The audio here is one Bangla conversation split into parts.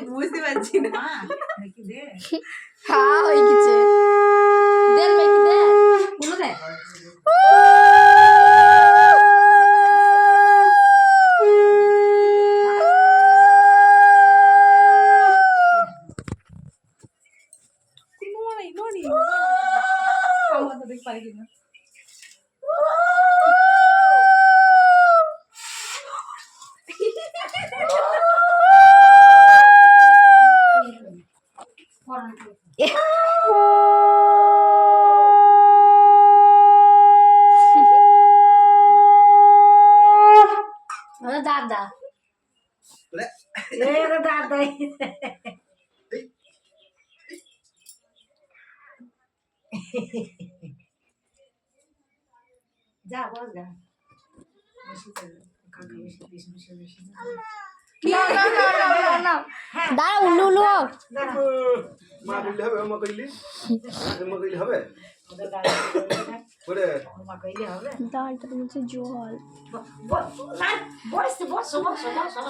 বুঝতে পারছি না। হ্যাঁ হয়ে গেছে। দেন মেকি দে বলো দে। দাদা দাদা যা বল যা দাঁড়া উল্লু উল্লু মা কইলে হবে মা কইলি হবে করে ডালটা নিচে জল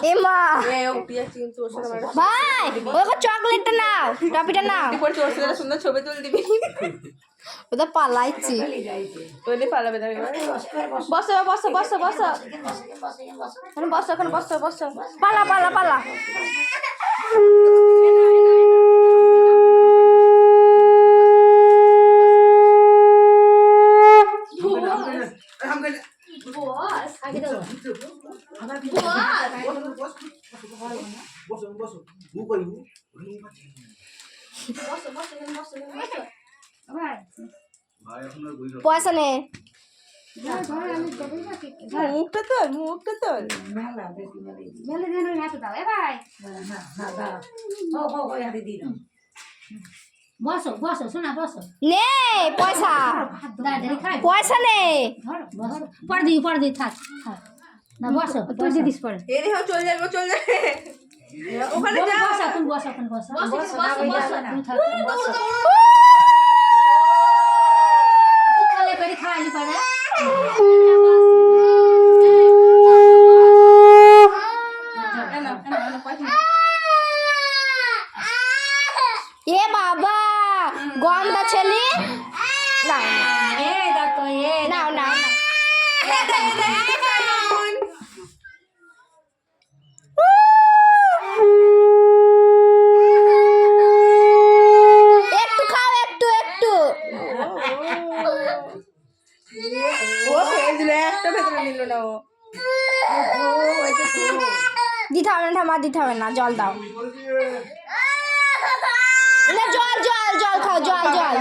এ এমা ও পিয়া চিন্তু ওর সাথে ভাই ওকে চকলেটটা নাও টপিটা নাও পরে তোর সাথে সুন্দর ছবি তুলে দিবি। ওটা পালাইছি ওইলে পালাবে দাঁড়ি বসো বসো বসো বসো বসো এখন বসো বসো পালা পালা পালা বস আগে দাও বস বস বু কই বস ভাই এখন আর বই পয়সা নে মুখটা তোল মেলে দিন হাতে দাও এ ভাই না দাও হো হাতে দি দাও বসো বসো শোনা বসো নে পয়সা পয়সা নে পর দি থাক না বসো তুই দিস পর এ দেখো চল যাবো ওখানে যা বসো তুমি বসো তুমি থাক বসো কালে করে খাইলি পারে এ বাবা গন্ধা ছেলে নাও এ দেখো নাও নাও একটু খাও একটু ও খেয়ে দিল একটা ভেতরে নিল না ও দিতে হবে না দিতে হবে না জল দাও না জল জল জল খাও জল জল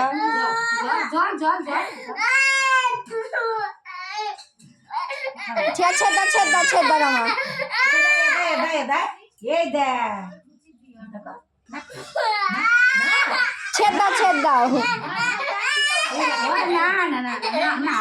ছেদ আমার ছেদ দাও না